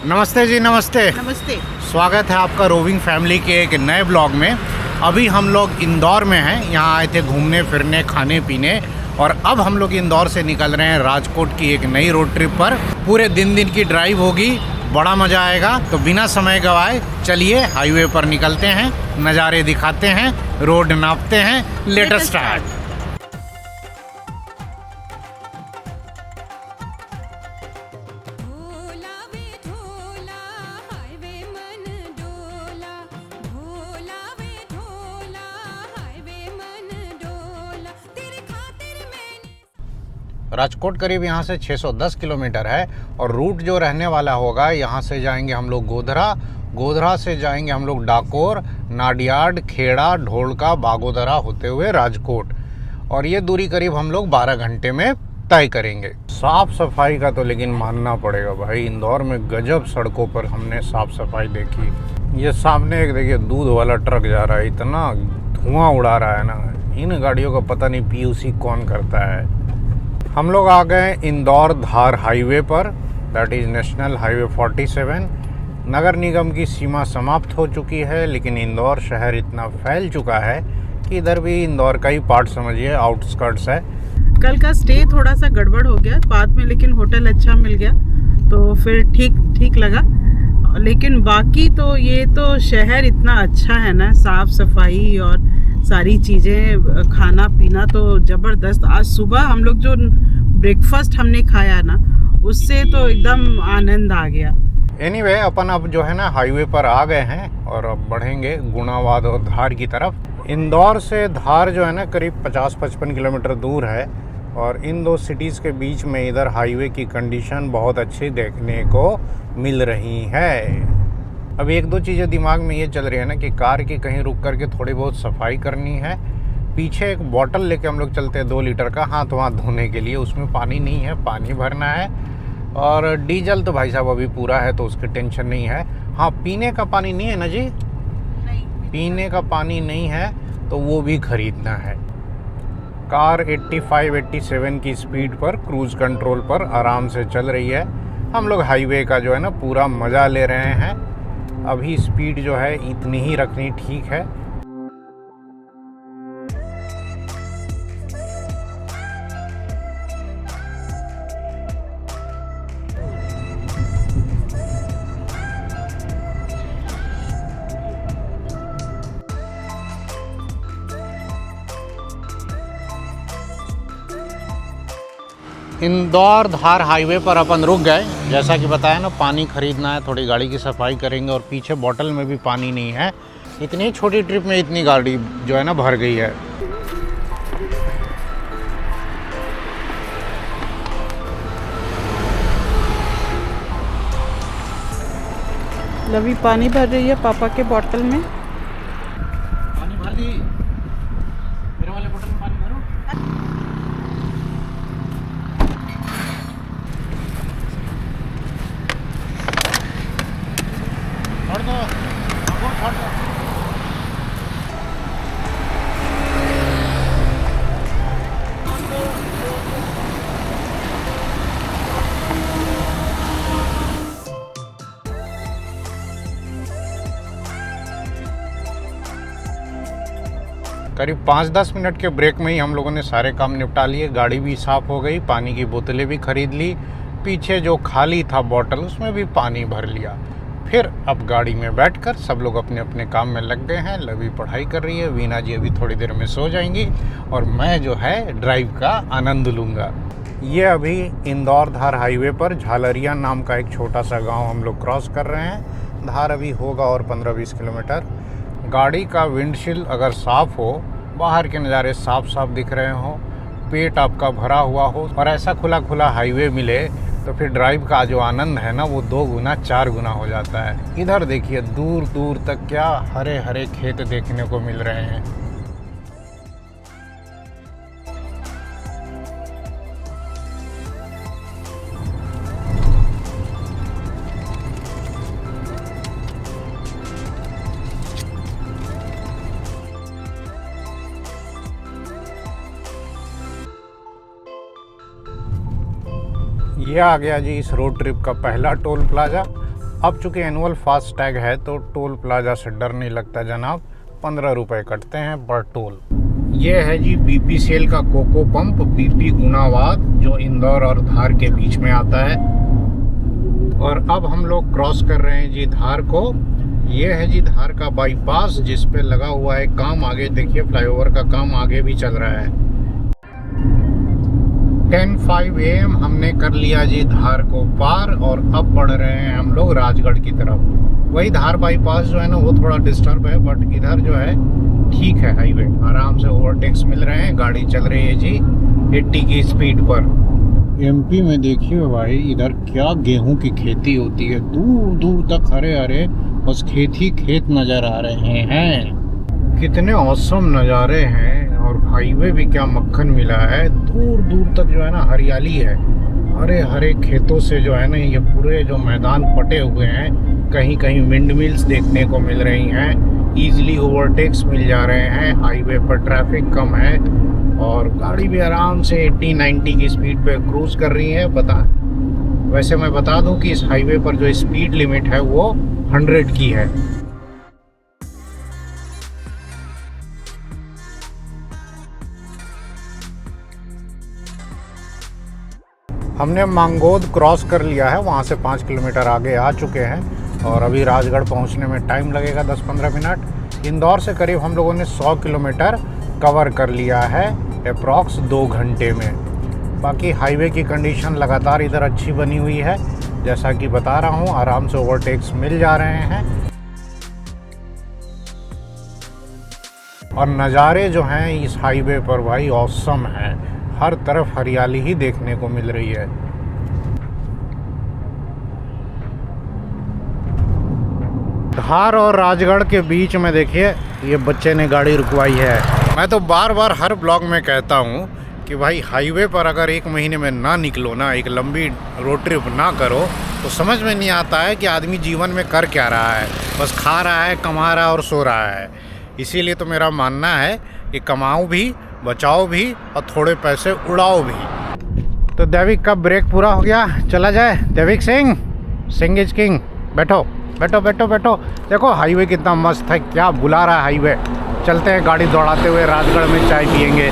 नमस्ते जी, नमस्ते। नमस्ते। स्वागत है आपका रोविंग फैमिली के एक नए ब्लॉग में। अभी हम लोग इंदौर में हैं। यहाँ आए थे घूमने फिरने, खाने पीने, और अब हम लोग इंदौर से निकल रहे हैं राजकोट की एक नई रोड ट्रिप पर। पूरे दिन की ड्राइव होगी, बड़ा मज़ा आएगा। तो बिना समय गवाए चलिए हाईवे पर निकलते हैं, नज़ारे दिखाते हैं, रोड नापते हैं। Let us start. राजकोट करीब यहाँ से 610 किलोमीटर है, और रूट जो रहने वाला होगा, यहाँ से जाएंगे हम लोग गोधरा, गोधरा से जाएंगे हम लोग डाकोर, नाडियाड, खेड़ा, ढोलका, बागोदरा होते हुए राजकोट, और ये दूरी करीब हम लोग 12 घंटे में तय करेंगे। साफ़ सफाई का तो लेकिन मानना पड़ेगा भाई, इंदौर में गजब सड़कों पर हमने साफ़ सफाई देखी। ये सामने एक देखिए दूध वाला ट्रक जा रहा है, इतना धुआं उड़ा रहा है ना। इन गाड़ियों का पता नहीं पीयूसी कौन करता है। हम लोग आ गए इंदौर धार हाईवे पर, दैट इज़ नेशनल हाईवे 47। नगर निगम की सीमा समाप्त हो चुकी है, लेकिन इंदौर शहर इतना फैल चुका है कि इधर भी इंदौर का ही पार्ट समझिए, आउटस्कर्ट्स है। कल का स्टे थोड़ा सा गड़बड़ हो गया बाद में, लेकिन होटल अच्छा मिल गया तो फिर ठीक लगा। लेकिन बाकी तो ये तो शहर इतना अच्छा है ना, साफ सफाई और सारी चीज़ें, खाना पीना तो ज़बरदस्त। आज सुबह हम लोग जो ब्रेकफास्ट हमने खाया ना, उससे तो एकदम आनंद आ गया। एनीवे, अपन अब जो है ना हाईवे पर आ गए हैं और अब बढ़ेंगे गुणावाद और धार की तरफ। इंदौर से धार जो है ना करीब 50-55 किलोमीटर दूर है, और इन दो सिटीज़ के बीच में इधर हाईवे की कंडीशन बहुत अच्छी देखने को मिल रही है। अब एक दो चीज़ें दिमाग में ये चल रही है ना कि कार की कहीं रुक करके थोड़ी बहुत सफाई करनी है। पीछे एक बॉटल लेके हम लोग चलते हैं 2 लीटर का, हाथ वहाँ धोने के लिए। उसमें पानी नहीं है, पानी भरना है। और डीजल तो भाई साहब अभी पूरा है, तो उसकी टेंशन नहीं है। हाँ, पीने का पानी नहीं है ना जी? नहीं, पीने का पानी नहीं है तो वो भी खरीदना है। कार 85-87 की स्पीड पर क्रूज़ कंट्रोल पर आराम से चल रही है। हम लोग हाईवे का जो है ना पूरा मज़ा ले रहे हैं। अभी स्पीड जो है इतनी ही रखनी ठीक है। इंदौर धार हाईवे पर अपन रुक गए। जैसा कि बताया ना, पानी खरीदना है, थोड़ी गाड़ी की सफाई करेंगे, और पीछे बॉटल में भी पानी नहीं है। इतनी छोटी ट्रिप में इतनी गाड़ी जो है ना भर गई है। लवी पानी भर रही है पापा के बॉटल में। पानी भर दी, मेरे वाले बॉटल में पानी भरो। छोड़ दो, छोड़ दो। करीब 5-10 मिनट के ब्रेक में ही हम लोगों ने सारे काम निपटा लिए। गाड़ी भी साफ़ हो गई, पानी की बोतलें भी खरीद ली, पीछे जो खाली था बॉटल उसमें भी पानी भर लिया। फिर अब गाड़ी में बैठकर सब लोग अपने अपने काम में लग गए हैं। लवी पढ़ाई कर रही है, वीना जी अभी थोड़ी देर में सो जाएंगी, और मैं जो है ड्राइव का आनंद लूँगा। ये अभी इंदौर धार हाईवे पर झालरिया नाम का एक छोटा सा गाँव हम लोग क्रॉस कर रहे हैं। धार अभी होगा और 15-20 किलोमीटर। गाड़ी का विंडशील्ड अगर साफ़ हो, बाहर के नज़ारे साफ साफ दिख रहे हो, पेट आपका भरा हुआ हो, और ऐसा खुला खुला हाईवे मिले, तो फिर ड्राइव का जो आनंद है ना वो 2 गुना 4 गुना हो जाता है। इधर देखिए दूर दूर तक क्या हरे हरे खेत देखने को मिल रहे हैं। ये आ गया जी इस रोड ट्रिप का पहला टोल प्लाजा। अब चूँकि एनुअल फास्ट टैग है तो टोल प्लाजा से डर नहीं लगता जनाब। 15 रुपये कटते हैं पर टोल। ये है जी BPCL का कोको पंप, BP गुनावाद, जो इंदौर और धार के बीच में आता है। और अब हम लोग क्रॉस कर रहे हैं जी धार को। ये है जी धार का बाईपास जिस पे लगा हुआ है काम। आगे देखिए फ्लाईओवर का काम आगे भी चल रहा है। 10:05 AM हमने कर लिया जी धार को पार और अब बढ़ रहे हैं हम लोग राजगढ़ की तरफ। वही धार बाईपास जो है ना वो थोड़ा डिस्टर्ब है, बट इधर जो है ठीक है, हाईवे आराम से ओवरटेक्स मिल रहे हैं। गाड़ी चल रही है जी 80 की स्पीड पर। MP में देखिए भाई, इधर क्या गेहूं की खेती होती है, दूर दूर तक हरे हरे बस खेत ही खेत नज़र आ रहे हैं। कितने औसम नज़ारे हैं। और हाईवे भी क्या मक्खन मिला है, दूर दूर तक जो है ना हरियाली है। हरे हरे खेतों से जो है ना ये पूरे जो मैदान पटे हुए हैं। कहीं कहीं विंड मिल्स देखने को मिल रही हैं। ईजिली ओवरटेक्स मिल जा रहे हैं। हाईवे पर ट्रैफिक कम है और गाड़ी भी आराम से 80-90 की स्पीड पे क्रूज कर रही है। वैसे मैं बता दूं कि इस हाईवे पर जो स्पीड लिमिट है वो 100 की है। हमने मांगोद क्रॉस कर लिया है, वहाँ से 5 किलोमीटर आगे आ चुके हैं और अभी राजगढ़ पहुँचने में टाइम लगेगा 10-15 मिनट। इंदौर से करीब हम लोगों ने 100 किलोमीटर कवर कर लिया है अप्रॉक्स 2 घंटे में। बाकी हाईवे की कंडीशन लगातार इधर अच्छी बनी हुई है, जैसा कि बता रहा हूँ, आराम से ओवरटेक्स मिल जा रहे हैं। और नज़ारे जो हैं इस हाईवे पर भाई ऑसम है। हर तरफ हरियाली ही देखने को मिल रही है। धार और राजगढ़ के बीच में देखिए ये बच्चे ने गाड़ी रुकवाई है। मैं तो बार बार हर ब्लॉग में कहता हूँ कि भाई हाईवे पर अगर 1 महीने में ना निकलो ना, एक लंबी रोड ट्रिप ना करो, तो समझ में नहीं आता है कि आदमी जीवन में कर क्या रहा है। बस खा रहा है, कमा रहा है और सो रहा है। इसीलिए तो मेरा मानना है कि कमाओ भी, बचाओ भी और थोड़े पैसे उड़ाओ भी। तो दैविक का ब्रेक पूरा हो गया, चला जाए। दैविक सिंह, सिंह इज किंग। बैठो बैठो बैठो बैठो। देखो हाईवे कितना मस्त है, क्या बुला रहा है हाईवे। चलते हैं गाड़ी दौड़ाते हुए, राजगढ़ में चाय पियेंगे।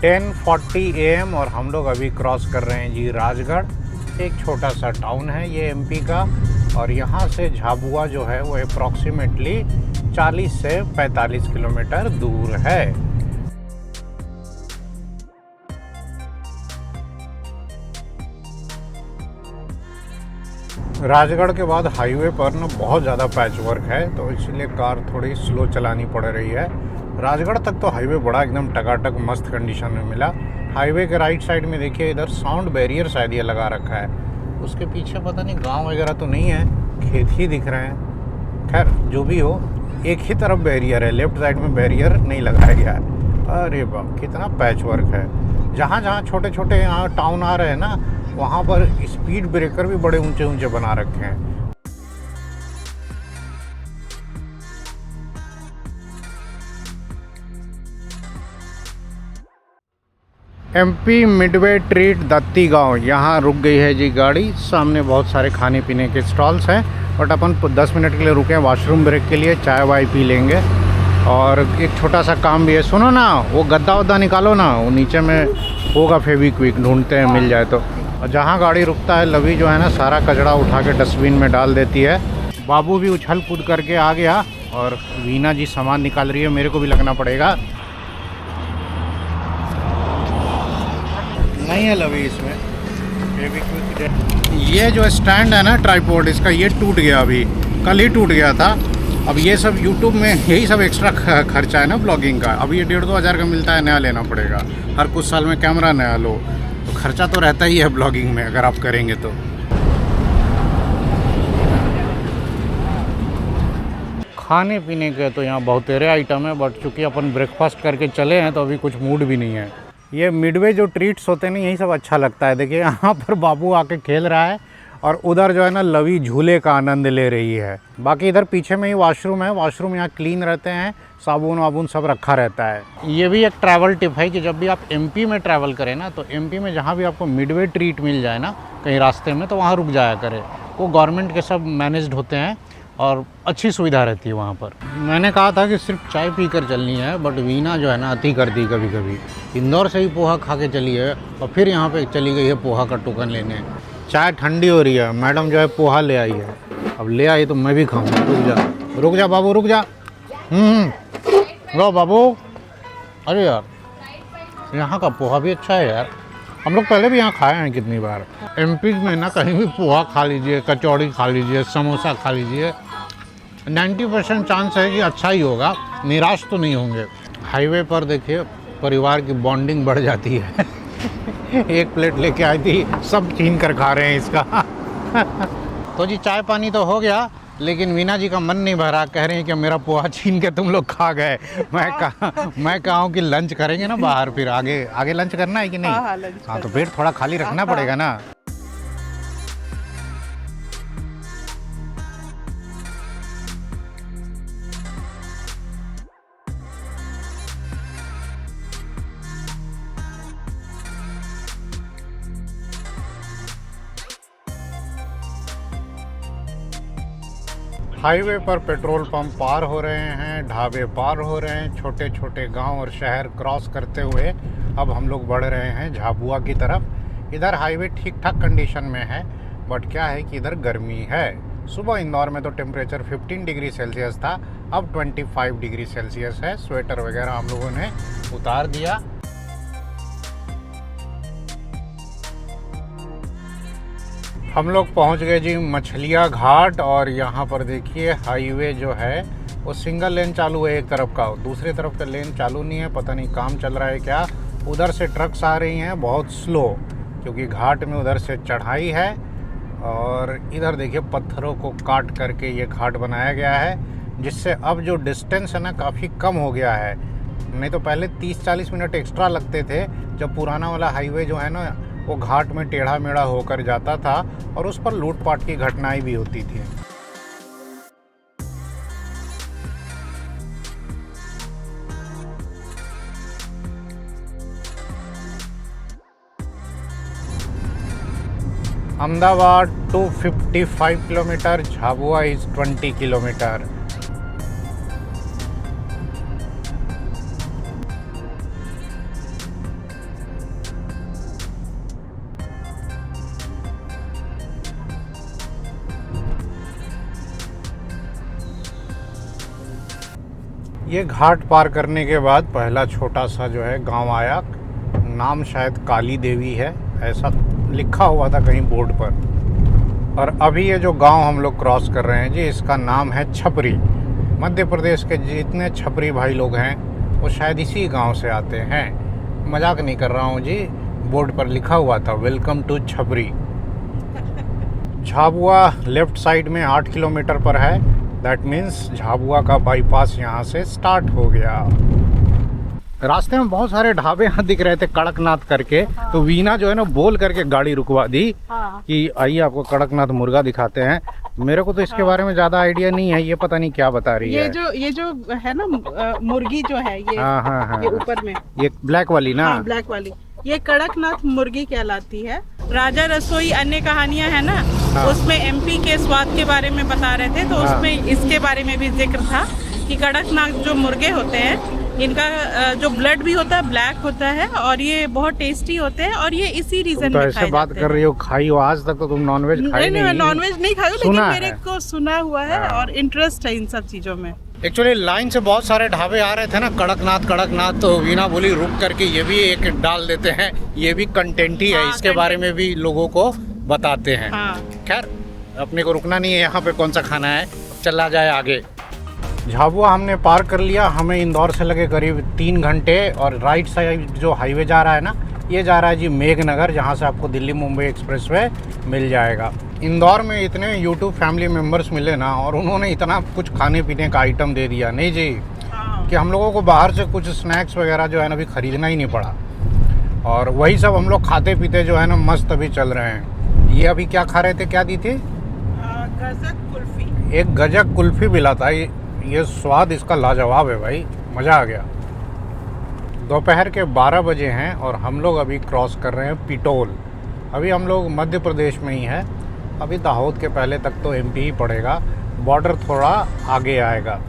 AM और हम लोग अभी क्रॉस कर रहे हैं जी राजगढ़। एक छोटा सा टाउन है ये MP का, और यहाँ से झाबुआ जो है वो अप्रॉक्सीमेटली 40 से 45 किलोमीटर दूर है। राजगढ़ के बाद हाईवे पर ना बहुत ज़्यादा पैच वर्क है, तो इसलिए कार थोड़ी स्लो चलानी पड़ रही है। राजगढ़ तक तो हाईवे बड़ा एकदम टकाटक मस्त कंडीशन में मिला। हाईवे के राइट साइड में देखिए इधर साउंड बैरियर शायद ये लगा रखा है। उसके पीछे पता नहीं गांव वगैरह तो नहीं है, खेत ही दिख रहे हैं। खैर जो भी हो, एक ही तरफ बैरियर है, लेफ्ट साइड में बैरियर नहीं लगाया गया है। अरे बाप, कितना पैच वर्क है। जहाँ जहाँ छोटे छोटे यहाँ टाउन आ रहे हैं ना, वहाँ पर स्पीड ब्रेकर भी बड़े ऊंचे ऊंचे बना रखे हैं। MP मिडवे ट्रीट दत्ती गांव, यहाँ रुक गई है जी गाड़ी। सामने बहुत सारे खाने पीने के स्टॉल्स हैं, बट अपन 10 मिनट के लिए रुके हैं वॉशरूम ब्रेक के लिए, चाय वाय पी लेंगे। और एक छोटा सा काम भी है, सुनो ना, वो गद्दा वद्दा निकालो ना, वो नीचे में होगा फेविक्विक, ढूंढते हैं मिल जाए तो। और जहाँ गाड़ी रुकता है लवी जो है ना सारा कचरा उठा के डस्टबिन में डाल देती है। बाबू भी उछल कूद करके आ गया और वीना जी सामान निकाल रही है, मेरे को भी लगना पड़ेगा। नहीं है लवी इसमें फेविक्विक। ये जो स्टैंड है ना ट्राइपॉड, इसका ये टूट गया, अभी कल ही टूट गया था। अब ये सब यूट्यूब में यही सब एक्स्ट्रा खर्चा है ना ब्लॉगिंग का। अब ये 1,500-2 हज़ार का मिलता है, नया लेना पड़ेगा। हर कुछ साल में कैमरा नया लो, तो खर्चा तो रहता ही है ब्लॉगिंग में अगर आप करेंगे तो। खाने पीने के तो यहाँ बहुत तेरे आइटम है, बट चूँकि अपन ब्रेकफास्ट करके चले हैं तो अभी कुछ मूड भी नहीं है। ये मिडवे जो ट्रीट्स होते हैं ना, यही सब अच्छा लगता है। देखिए यहाँ पर बाबू आके खेल रहा है और उधर जो है ना लवी झूले का आनंद ले रही है। बाकी इधर पीछे में ही वॉशरूम है, वॉशरूम यहाँ क्लीन रहते हैं, साबुन वाबुन सब रखा रहता है। ये भी एक ट्रैवल टिप है कि जब भी आप एमपी में ट्रैवल करें ना, तो एमपी में जहाँ भी आपको मिडवे ट्रीट मिल जाए ना कहीं रास्ते में, तो वहाँ रुक जाया करें। वो गवर्नमेंट के सब मैनेज्ड होते हैं और अच्छी सुविधा रहती है वहाँ पर। मैंने कहा था कि सिर्फ चाय पी कर चलनी है, बट वीना जो है ना अति करती कभी कभी। इंदौर से ही पोहा खा के चली है और फिर यहाँ पे चली गई है पोहा का टोकन लेने। चाय ठंडी हो रही है, मैडम जो है पोहा ले आई है। अब ले आई तो मैं भी खाऊंगा। रुक जा बाबू, रुक जा। लो बाबू। अरे यार, यहाँ का पोहा भी अच्छा है यार। हम लोग पहले भी यहाँ खाए हैं कितनी बार। एमपी में ना कहीं भी पोहा खा लीजिए, कचौड़ी खा लीजिए, समोसा खा लीजिए, 90% चांस है कि अच्छा ही होगा, निराश तो नहीं होंगे। हाईवे पर देखिए परिवार की बॉन्डिंग बढ़ जाती है। एक प्लेट लेके आई थी, सब छीन कर खा रहे हैं इसका। तो जी चाय पानी तो हो गया, लेकिन वीना जी का मन नहीं भरा। कह रहे हैं कि मेरा पोहा छीन के तुम लोग खा गए। मैं कहा हूँ कि लंच करेंगे ना बाहर, फिर आगे लंच करना है कि नहीं? हाँ, तो पेट थोड़ा खाली रखना पड़ेगा ना। हाईवे पर पेट्रोल पंप पार हो रहे हैं, ढाबे पार हो रहे हैं, छोटे छोटे गांव और शहर क्रॉस करते हुए अब हम लोग बढ़ रहे हैं झाबुआ की तरफ। इधर हाईवे ठीक ठाक कंडीशन में है, बट क्या है कि इधर गर्मी है। सुबह इंदौर में तो टेम्परेचर 15 डिग्री सेल्सियस था, अब 25 डिग्री सेल्सियस है। स्वेटर वगैरह हम लोगों ने उतार दिया। हम लोग पहुंच गए जी मछलिया घाट, और यहाँ पर देखिए हाईवे जो है वो सिंगल लेन चालू है एक तरफ का, दूसरे तरफ का लेन चालू नहीं है। पता नहीं काम चल रहा है क्या। उधर से ट्रक्स आ रही हैं बहुत स्लो, क्योंकि घाट में उधर से चढ़ाई है। और इधर देखिए पत्थरों को काट करके ये घाट बनाया गया है, जिससे अब जो डिस्टेंस है ना काफ़ी कम हो गया है। नहीं तो पहले 30-40 मिनट एक्स्ट्रा लगते थे, जब पुराना वाला हाईवे जो है ना वो घाट में टेढ़ा मेढ़ा होकर जाता था और उस पर लूटपाट की घटनाएं भी होती थी। Ahmedabad 255 kilometre, Jhabua is 20 kilometre. ये घाट पार करने के बाद पहला छोटा सा जो है गांव आया। नाम शायद काली देवी है, ऐसा लिखा हुआ था कहीं बोर्ड पर। और अभी ये जो गांव हम लोग क्रॉस कर रहे हैं जी, इसका नाम है छपरी। मध्य प्रदेश के जितने छपरी भाई लोग हैं वो शायद इसी गांव से आते हैं। मजाक नहीं कर रहा हूँ जी, बोर्ड पर लिखा हुआ था वेलकम टू छपरी। झाबुआ लेफ्ट साइड में 8 किलोमीटर पर है। दैट मीन्स झाबुआ का बाईपास यहाँ से स्टार्ट हो गया। रास्ते में बहुत सारे ढाबे यहाँ दिख रहे थे कड़कनाथ करके, तो वीना जो है ना बोल करके गाड़ी रुकवा दी कि आइए आपको कड़कनाथ मुर्गा दिखाते हैं। मेरे को तो इसके बारे में ज्यादा आइडिया नहीं है, ये पता नहीं क्या बता रही है। ये जो है ना मुर्गी जो है ये, हाँ, ये ऊपर में ये ब्लैक वाली ना, ब्लैक वाली, ये कड़कनाथ मुर्गी कहलाती है। राजा रसोई अन्य कहानियां है ना, उसमें एमपी के स्वाद के बारे में बता रहे थे, तो उसमें इसके बारे में भी जिक्र था कि कड़कनाथ जो मुर्गे होते हैं इनका जो ब्लड भी होता है ब्लैक होता है, और ये बहुत टेस्टी होते हैं, और ये इसी रीजन में खाए ऐसे बात कर रही हो, खाई हो आज तक तो तुम नॉनवेज खाई नहीं? नॉनवेज नहीं खाई, लेकिन मेरे को सुना हुआ है और इंटरेस्ट है इन सब चीजों में। एक्चुअली लाइन से बहुत सारे ढाबे आ रहे थे ना कड़कनाथ, तो वीना बोली रुक करके ये भी एक डाल देते हैं, ये भी कंटेंट ही है, इसके बारे में भी लोगों को बताते हैं। खैर अपने को रुकना नहीं है, यहाँ पे कौन सा खाना है, चला जाए आगे। झाबुआ हमने पार कर लिया, हमें इंदौर से लगे करीब 3 घंटे। और राइट साइड जो हाईवे जा रहा है ना, ये जा रहा है जी मेघनगर, जहाँ से आपको दिल्ली मुंबई एक्सप्रेसवे मिल जाएगा। इंदौर में इतने यूट्यूब फैमिली मेम्बर्स मिले ना, और उन्होंने इतना कुछ खाने पीने का आइटम दे दिया नहीं जी, कि हम लोगों को बाहर से कुछ स्नैक्स वगैरह जो है ना अभी ख़रीदना ही नहीं पड़ा। और वही सब हम लोग खाते पीते जो है ना मस्त अभी चल रहे हैं। ये अभी क्या खा रहे थे, क्या दी थी? गजक कुल्फी। एक गजक कुल्फी मिला था। ये स्वाद इसका लाजवाब है भाई, मज़ा आ गया। दोपहर के 12 बजे हैं और हम लोग अभी क्रॉस कर रहे हैं पिटोल। अभी हम लोग मध्य प्रदेश में ही हैं। अभी दाहोद के पहले तक तो एमपी ही पड़ेगा, बॉर्डर थोड़ा आगे आएगा।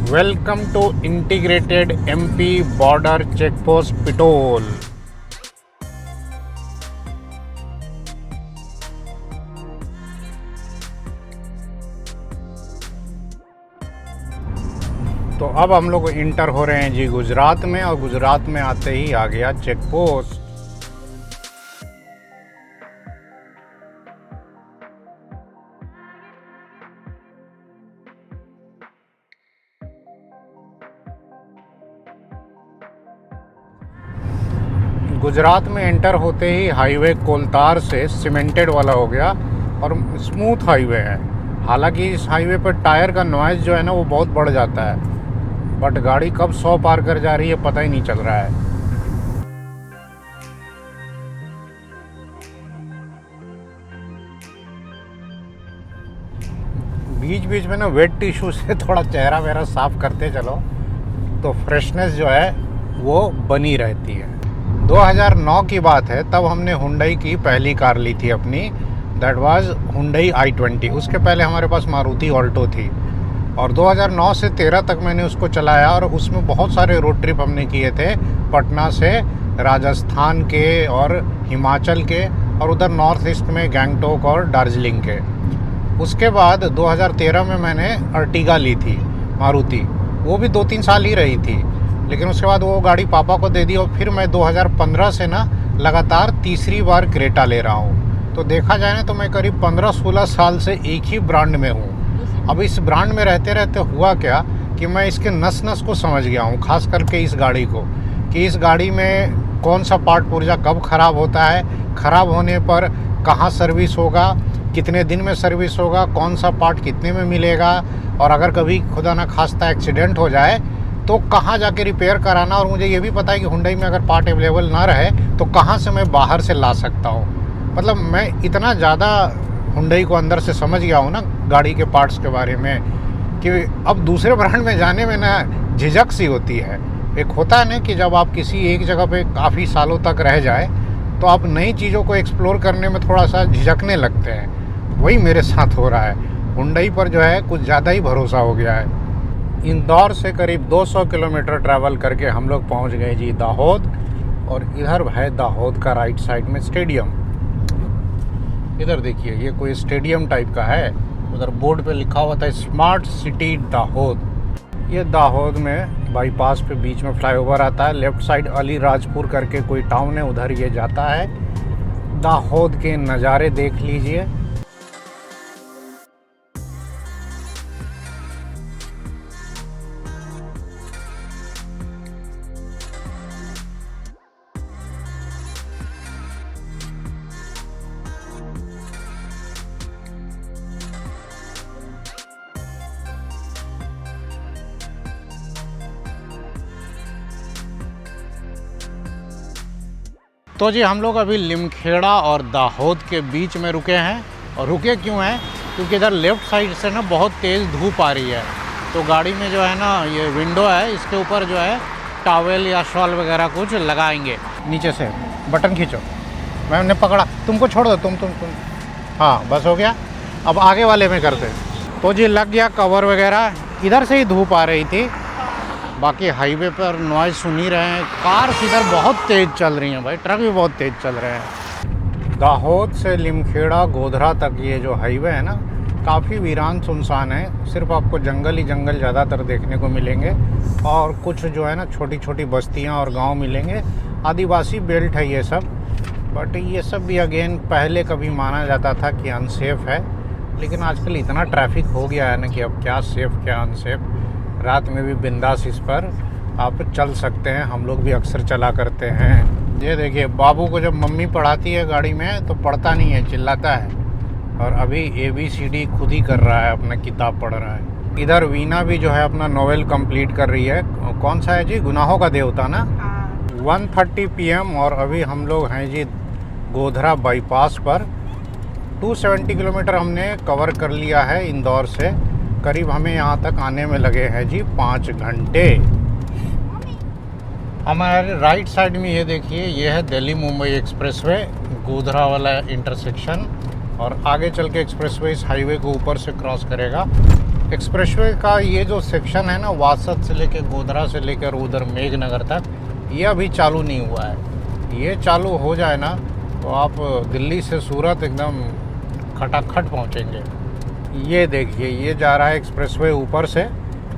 Welcome to integrated MP border checkpost Pitol. तो अब हम लोग इंटर हो रहे हैं जी गुजरात में, और गुजरात में आते ही आ गया चेक पोस्ट। गुजरात में एंटर होते ही हाईवे कोलतार से सीमेंटेड वाला हो गया और स्मूथ हाईवे है। हालांकि इस हाईवे पर टायर का नॉइज़ जो है ना वो बहुत बढ़ जाता है, बट गाड़ी कब 100 पार कर जा रही है पता ही नहीं चल रहा है। बीच बीच में ना वेट टिश्यू से थोड़ा चेहरा वेहरा साफ करते चलो तो फ्रेशनेस जो है वो बनी रहती है। 2009 की बात है, तब हमने हुंडई की पहली कार ली थी अपनी, दैट वाज हुंडई i20। उसके पहले हमारे पास मारुति ऑल्टो थी और 2009 से 13 तक मैंने उसको चलाया और उसमें बहुत सारे रोड ट्रिप हमने किए थे, पटना से राजस्थान के और हिमाचल के और उधर नॉर्थ ईस्ट में गैंगटोक और दार्जिलिंग के। उसके बाद 2013 में मैंने अर्टिगा ली थी मारुति, वो भी 2-3 साल ही रही थी, लेकिन उसके बाद वो गाड़ी पापा को दे दी और फिर मैं 2015 से ना लगातार तीसरी बार क्रेटा ले रहा हूँ। तो देखा जाए ना तो मैं करीब 15-16 साल से एक ही ब्रांड में हूँ। अब इस ब्रांड में रहते रहते हुआ क्या कि मैं इसके नस नस को समझ गया हूँ, खास करके इस गाड़ी को, कि इस गाड़ी में कौन सा पार्ट पुर्जा कब ख़राब होता है, ख़राब होने पर कहाँ सर्विस होगा, कितने दिन में सर्विस होगा, कौन सा पार्ट कितने में मिलेगा, और अगर कभी खुदा ना खास्ता एक्सीडेंट हो जाए तो कहाँ जाके रिपेयर कराना। और मुझे ये भी पता है कि हुंडई में अगर पार्ट अवेलेबल ना रहे तो कहाँ से मैं बाहर से ला सकता हूँ। मतलब मैं इतना ज़्यादा हुंडई को अंदर से समझ गया हूँ ना गाड़ी के पार्ट्स के बारे में, कि अब दूसरे ब्रांड में जाने में ना झिझक सी होती है। एक होता है ना कि जब आप किसी एक जगह पे काफ़ी सालों तक रह जाए तो आप नई चीज़ों को एक्सप्लोर करने में थोड़ा सा झिझकने लगते हैं। वही मेरे साथ हो रहा है, हुंडई पर जो है कुछ ज़्यादा ही भरोसा हो गया है। इंदौर से करीब 200 किलोमीटर ट्रैवल करके हम लोग पहुंच गए जी दाहोद, और इधर है दाहोद का राइट साइड में स्टेडियम। इधर देखिए ये कोई स्टेडियम टाइप का है, उधर बोर्ड पे लिखा हुआ था स्मार्ट सिटी दाहोद। ये दाहोद में बाईपास पे बीच में फ्लाईओवर आता है, लेफ़्ट साइड अलीराजपुर करके कोई टाउन है, उधर ये जाता है। दाहोद के नज़ारे देख लीजिए। तो जी हम लोग अभी लिमखेड़ा और दाहोद के बीच में रुके हैं, और रुके क्यों हैं क्योंकि इधर लेफ़्ट साइड से ना बहुत तेज़ धूप आ रही है। तो गाड़ी में जो है ना ये विंडो है, इसके ऊपर जो है टॉवेल या शॉल वगैरह कुछ लगाएंगे। नीचे से बटन खींचो, मैंने पकड़ा, तुमको छोड़ दो, तुम हाँ बस हो गया। अब आगे वाले में करते। तो जी लग गया कवर वगैरह। इधर से ही धूप आ रही थी, बाकी हाईवे पर नॉइज़ सुन ही रहे हैं। कार इधर बहुत तेज़ चल रही हैं भाई, ट्रक भी बहुत तेज़ चल रहे हैं। दाहोद से लिमखेड़ा गोधरा तक ये जो हाईवे है ना काफ़ी वीरान सुनसान है। सिर्फ आपको जंगल ही जंगल ज़्यादातर देखने को मिलेंगे, और कुछ जो है ना छोटी छोटी बस्तियां और गांव मिलेंगे। आदिवासी बेल्ट है ये सब, बट ये सब भी अगेन पहले कभी माना जाता था कि अनसेफ़ है, लेकिन आजकल इतना ट्रैफिक हो गया है ना कि अब क्या सेफ़ क्या अनसेफ़। रात में भी बिंदास इस पर आप चल सकते हैं, हम लोग भी अक्सर चला करते हैं। ये देखिए बाबू को जब मम्मी पढ़ाती है गाड़ी में तो पढ़ता नहीं है, चिल्लाता है, और अभी ABCD खुद ही कर रहा है, अपना किताब पढ़ रहा है। इधर वीना भी जो है अपना नोवेल कंप्लीट कर रही है। कौन सा है जी? गुनाहों का देवता ना। 1:30 PM और अभी हम लोग हैं जी गोधरा बाईपास पर। 270 किलोमीटर हमने कवर कर लिया है इंदौर से। करीब हमें यहाँ तक आने में लगे हैं जी 5 घंटे। हमारे राइट साइड में ये देखिए, ये है दिल्ली मुंबई एक्सप्रेसवे, गोधरा वाला इंटरसेक्शन। और आगे चल के एक्सप्रेसवे इस हाईवे को ऊपर से क्रॉस करेगा। एक्सप्रेसवे का ये जो सेक्शन है ना, वासद से लेकर गोधरा से लेकर उधर मेघनगर तक, ये अभी चालू नहीं हुआ है। ये चालू हो जाए ना तो आप दिल्ली से सूरत एकदम खटाखट पहुँचेंगे। ये देखिए, ये जा रहा है एक्सप्रेसवे ऊपर से।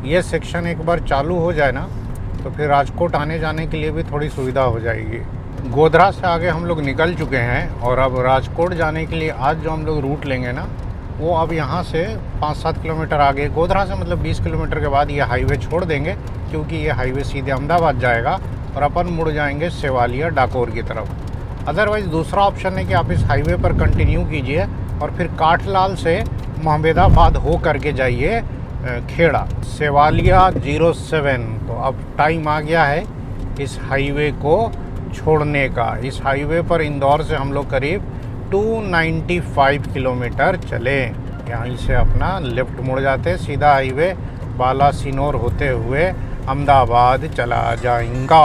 ये सेक्शन एक बार चालू हो जाए ना तो फिर राजकोट आने जाने के लिए भी थोड़ी सुविधा हो जाएगी। गोधरा से आगे हम लोग निकल चुके हैं और अब राजकोट जाने के लिए आज जो हम लोग रूट लेंगे ना, वो अब यहाँ से 5-7 किलोमीटर आगे, गोधरा से मतलब 20 किलोमीटर के बाद ये हाईवे छोड़ देंगे, क्योंकि ये हाईवे सीधे अहमदाबाद जाएगा और अपन मुड़ जाएंगे सेवालिया डाकोर की तरफ। अदरवाइज़ दूसरा ऑप्शन है कि आप इस हाईवे पर कंटिन्यू कीजिए और फिर काठलाल से मोहम्मदाबाद हो करके जाइए खेड़ा, सेवालिया 07। तो अब टाइम आ गया है इस हाईवे को छोड़ने का। इस हाईवे पर इंदौर से हम लोग करीब 295 किलोमीटर चले। यहीं से अपना लेफ्ट मुड़ जाते, सीधा हाईवे बालासिनोर होते हुए अहमदाबाद चला जाएगा।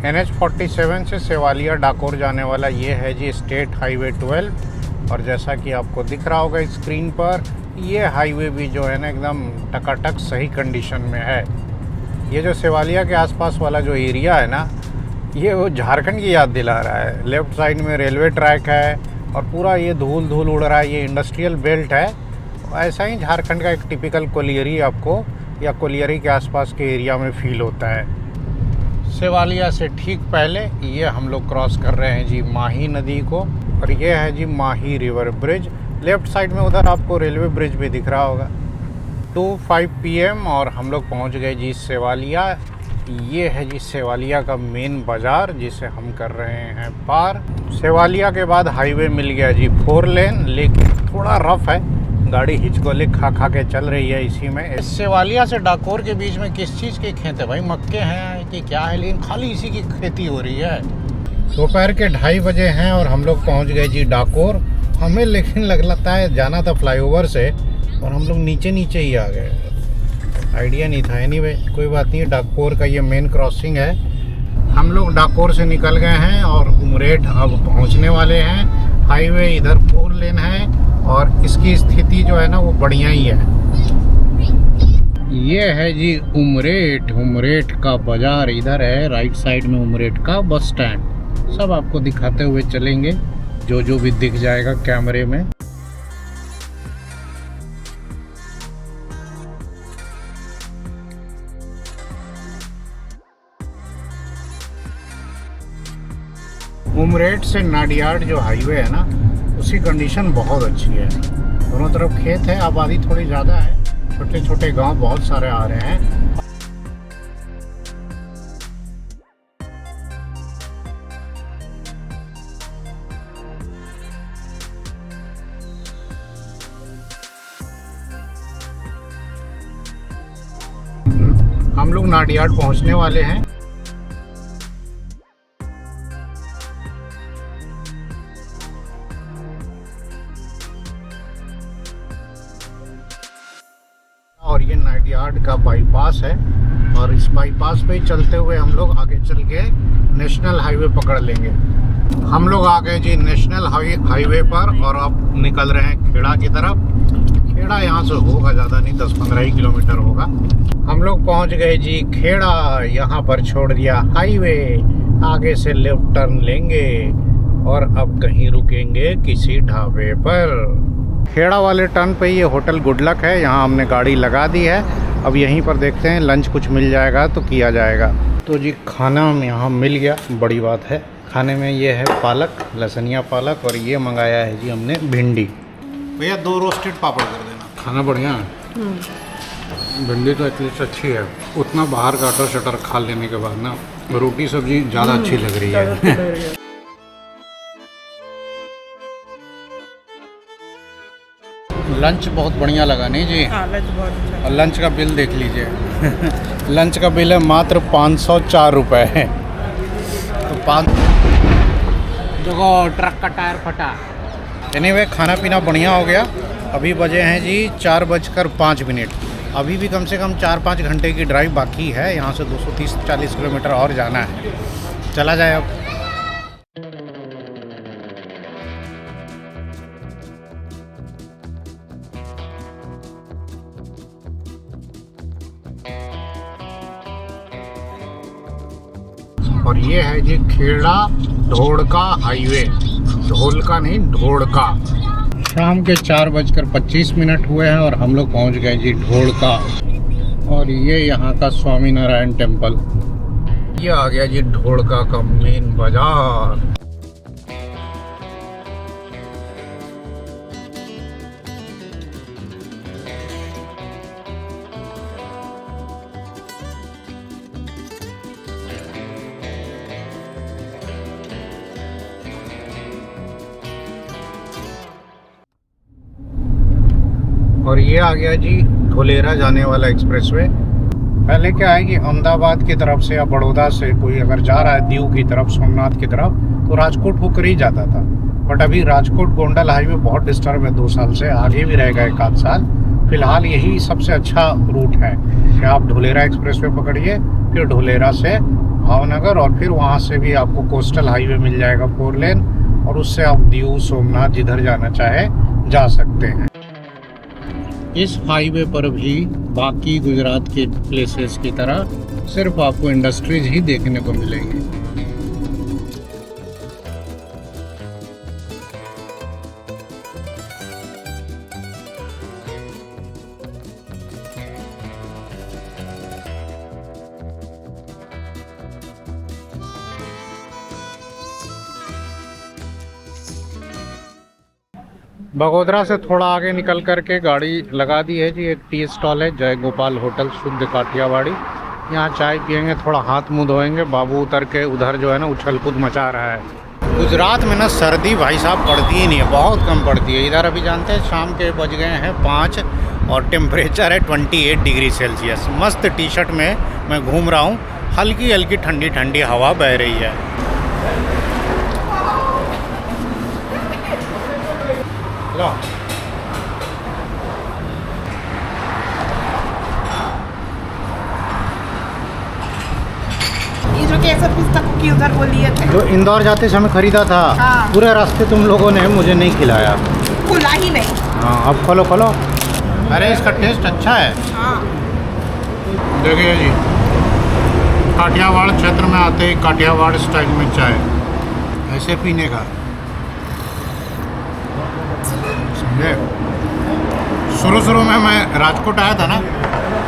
NH 47 से सेवालिया डाकोर जाने वाला ये है जी स्टेट हाईवे 12। और जैसा कि आपको दिख रहा होगा स्क्रीन पर, ये हाईवे भी जो है ना एकदम टकाटक सही कंडीशन में है। ये जो सेवालिया के आसपास वाला जो एरिया है ना, ये वो झारखंड की याद दिला रहा है। लेफ़्ट साइड में रेलवे ट्रैक है और पूरा ये धूल धूल उड़ रहा है। ये इंडस्ट्रियल बेल्ट है। ऐसा ही झारखंड का एक टिपिकल कोलियरी आपको या कोलियरी के आसपास के एरिया में फील होता है। सेवालिया से ठीक पहले ये हम लोग क्रॉस कर रहे हैं जी माही नदी को, और ये है जी माही रिवर ब्रिज। लेफ़्ट साइड में उधर आपको रेलवे ब्रिज भी दिख रहा होगा। 2:05 PM और हम लोग पहुंच गए जी सेवालिया। ये है जी सेवालिया का मेन बाज़ार जिसे हम कर रहे हैं पार। सेवालिया के बाद हाईवे मिल गया जी 4 लेन, लेकिन थोड़ा रफ है, गाड़ी हिचकोले खा खा के चल रही है इसी में। सेवालिया से डाकोर के बीच में किस चीज़ के खेत है भाई? मक्के हैं कि क्या है, लेकिन खाली इसी की खेती हो रही है। दोपहर के 2:30 बजे हैं और हम लोग पहुंच गए जी डाकोर। हमें लेकिन लगता है जाना था फ्लाईओवर से और हम लोग नीचे नीचे ही आ गए, आइडिया नहीं था। एनीवे कोई बात नहीं, डाकोर का ये मेन क्रॉसिंग है। हम लोग डाकोर से निकल गए हैं और उमरेठ अब पहुंचने वाले हैं। हाईवे इधर 4 लेन है और इसकी स्थिति जो है ना वो बढ़िया ही है। ये है जी उमरेठ, उमरेठ का बाजार इधर है। राइट साइड में उमरेठ का बस स्टैंड। सब आपको दिखाते हुए चलेंगे जो भी दिख जाएगा कैमरे में। उमरेठ से नाडियाड जो हाईवे है ना, उसकी कंडीशन बहुत अच्छी है। दोनों तरफ खेत है, आबादी थोड़ी ज़्यादा है, छोटे छोटे गांव बहुत सारे आ रहे हैं। हम लोग नाडियाड पहुंचने वाले हैं। और ये नाडियाड का बाईपास है और इस बाईपास पे चलते हुए हम लोग आगे चल के नेशनल हाईवे पकड़ लेंगे। हम लोग आ गए जी नेशनल हाईवे पर और अब निकल रहे हैं खेड़ा की तरफ। खेड़ा यहाँ से होगा ज़्यादा नहीं, 10-15 ही किलोमीटर होगा। हम लोग पहुँच गए जी खेड़ा। यहाँ पर छोड़ दिया हाईवे, आगे से लेफ्ट टर्न लेंगे और अब कहीं रुकेंगे किसी ढाबे पर। खेड़ा वाले टर्न पे ये होटल गुडलक है, यहाँ हमने गाड़ी लगा दी है। अब यहीं पर देखते हैं लंच कुछ मिल जाएगा तो किया जाएगा। तो जी खाना यहाँ मिल गया, बड़ी बात है। खाने में ये है पालक, लहसनिया पालक, और ये मंगाया है जी हमने भिंडी। भैया 2 रोस्टेड पापड़ कर देना। खाना बढ़िया है। भिंडी तो एटलीस्ट अच्छी है। उतना बाहर का अटर शटर खा लेने के बाद ना रोटी सब्जी ज़्यादा अच्छी लग रही है। लंच बहुत बढ़िया लगा नहीं जी? हाँ, लंच बहुत अच्छा। और लंच का बिल देख लीजिए। लंच का बिल है मात्र 504 रुपये है। तो 5 देखो ट्रक का टायर फटा। एनीवे खाना पीना बढ़िया हो गया। अभी बजे हैं जी 4:05। अभी भी कम से कम 4-5 घंटे की ड्राइव बाकी है। यहाँ से 230-40 किलोमीटर और जाना है। चला जाए अब। और ये है जी खेड़ा ढोड़का हाईवे। ढोलका नहीं, ढोड़का। शाम के 4:25 हुए हैं और हम लोग पहुंच गए जी ढोड़का। और ये यहाँ का स्वामी नारायण टेम्पल। ये आ गया जी ढोड़का का मेन बाजार। और ये आ गया जी धोलेरा जाने वाला एक्सप्रेसवे। पहले क्या है कि अहमदाबाद की तरफ से या बड़ौदा से कोई अगर जा रहा है दीव की तरफ, सोमनाथ की तरफ, तो राजकोट होकर ही जाता था। बट अभी राजकोट गोंडल हाईवे बहुत डिस्टर्ब है 2 साल से, आगे भी रहेगा 1 आध साल। फिलहाल यही सबसे अच्छा रूट है कि आप धोलेरा एक्सप्रेसवे पकड़िए, फिर धोलेरा से भावनगर, और फिर वहाँ से भी आपको कोस्टल हाईवे मिल जाएगा 4 लेन, और उससे आप दीव, सोमनाथ जिधर जाना चाहे जा सकते हैं। इस हाईवे पर भी बाकी गुजरात के प्लेसेस की तरह सिर्फ आपको इंडस्ट्रीज ही देखने को मिलेंगी। बगोदरा से थोड़ा आगे निकल करके गाड़ी लगा दी है जी। एक टी स्टॉल है, जय गोपाल होटल, शुद्ध काठियावाड़ी। यहाँ चाय पियेंगे, थोड़ा हाथ मुंह धोएंगे। बाबू उतर के उधर जो है ना उछल कूद मचा रहा है। गुजरात में ना सर्दी भाई साहब पड़ती ही नहीं है, बहुत कम पड़ती है। इधर अभी जानते हैं शाम के बज गए हैं 5 और टेम्परेचर है 28 डिग्री सेल्सियस। मस्त टी शर्ट में मैं घूम रहा हूँ। हल्की हल्की ठंडी ठंडी हवा बह रही है। लो ये जो कैसा पुस्तक की उधर वो लिए थे, जो इंदौर जाते समय खरीदा था। हाँ। पूरे रास्ते तुम लोगों ने मुझे नहीं खिलाया। खुला ही नहीं। हाँ अब खोलो खोलो। अरे इसका टेस्ट अच्छा है। हाँ। देखिए जी, काठियावाड़ क्षेत्र में आते ही काठियावाड़ स्टाइल में चाय ऐसे पीने का। समझे? शुरू में मैं राजकोट आया था ना,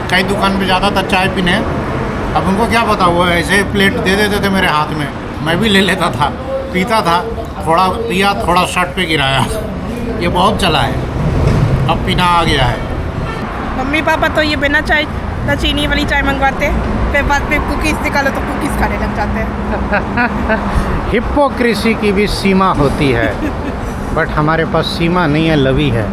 चाय दुकान पे जाता था चाय पीने। अब उनको क्या पता, वो ऐसे प्लेट दे देते थे मेरे हाथ में, मैं भी ले लेता था, पीता था। थोड़ा पिया, थोड़ा शर्ट पे गिराया। ये बहुत चला है, अब पीना आ गया है। मम्मी पापा तो ये बिना चाय ना चीनी वाली चाय मंगवाते, फिर बाद में कुकीज़ निकालो तो कुकीज़ खाने लग जाते हैं। हिपोक्रेसी की भी सीमा होती है, बट हमारे पास सीमा नहीं है, लवी है।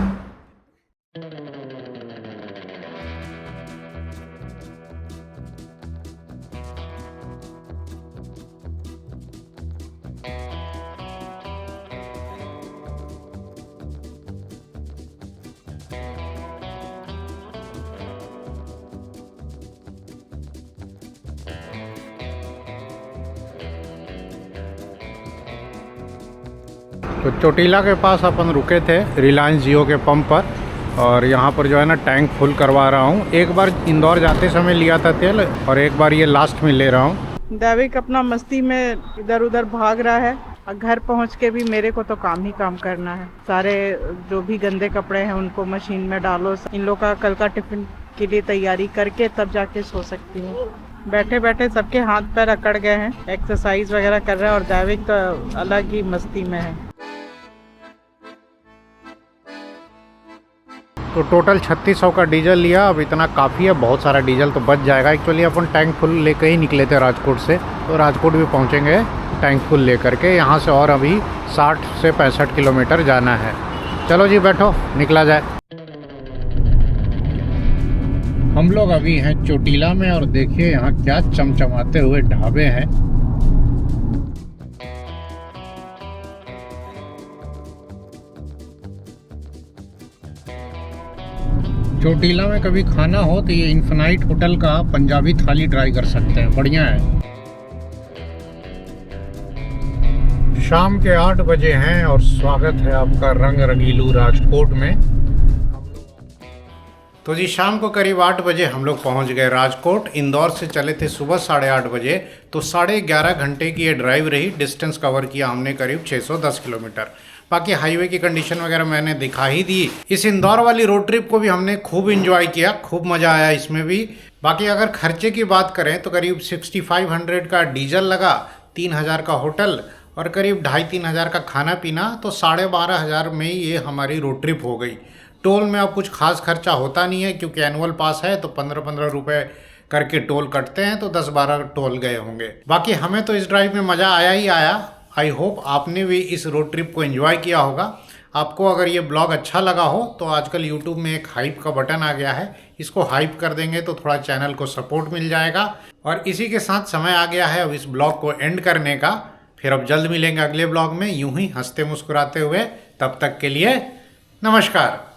तो चोटीला के पास अपन रुके थे रिलायंस जियो के पंप पर, और यहाँ पर जो है ना टैंक फुल करवा रहा हूँ। एक बार इंदौर जाते समय लिया था तेल, और एक बार ये लास्ट में ले रहा हूँ। दैविक अपना मस्ती में इधर उधर भाग रहा है, और घर पहुँच के भी मेरे को तो काम ही काम करना है। सारे जो भी गंदे कपड़े हैं उनको मशीन में डालो। इन लोग का कल का टिफिन के लिए तैयारी करके तब जाके सो सकती हूँ। बैठे बैठे सबके हाथ पैर अकड़ गए हैं, एक्सरसाइज वगैरह कर रहे हैं, और दैविक तो अलग ही मस्ती में है। तो टोटल 3600 का डीजल लिया। अब इतना काफ़ी है, बहुत सारा डीजल तो बच जाएगा। एक्चुअली अपन टैंक फुल लेकर ही निकले थे राजकोट से, तो राजकोट भी पहुंचेंगे टैंक फुल लेकर के। यहाँ से और अभी 60 से 65 किलोमीटर जाना है। चलो जी बैठो, निकला जाए। हम लोग अभी हैं चोटीला में और देखिए यहाँ क्या चमचमाते हुए ढाबे हैं। चोटीला में कभी खाना हो तो ये इन्फिनाइट होटल का पंजाबी थाली ट्राई कर सकते हैं, बढ़िया है। शाम के 8 बजे हैं और स्वागत है आपका रंग रंगीलू राजकोट में। तो जी शाम को करीब 8 बजे हम लोग पहुंच गए राजकोट। इंदौर से चले थे सुबह 8:30 बजे, तो 11.5 घंटे की ये ड्राइव रही। डिस्टेंस कवर किया हमने करीब 610 किलोमीटर। बाकी हाईवे की कंडीशन वगैरह मैंने दिखा ही दी। इस इंदौर वाली रोड ट्रिप को भी हमने खूब इंजॉय किया, खूब मज़ा आया इसमें भी। बाकी अगर खर्चे की बात करें तो करीब 6500 का डीजल लगा, 3000 का होटल और करीब 2500-3 हज़ार का खाना पीना, तो 12,500 में ये हमारी रोड ट्रिप हो गई। टोल में अब कुछ खास खर्चा होता नहीं है क्योंकि एनुअल पास है, तो 15-15 रुपये करके टोल कटते हैं, तो 10-12 टोल गए होंगे। बाकी हमें तो इस ड्राइव में मज़ा आया ही आया। आई होप आपने भी इस रोड ट्रिप को एंजॉय किया होगा। आपको अगर ये ब्लॉग अच्छा लगा हो तो आजकल यूट्यूब में एक हाइप का बटन आ गया है, इसको हाइप कर देंगे तो थोड़ा चैनल को सपोर्ट मिल जाएगा। और इसी के साथ समय आ गया है अब इस ब्लॉग को एंड करने का। फिर अब जल्द मिलेंगे अगले ब्लॉग में यूं ही हंसते मुस्कुराते हुए। तब तक के लिए नमस्कार।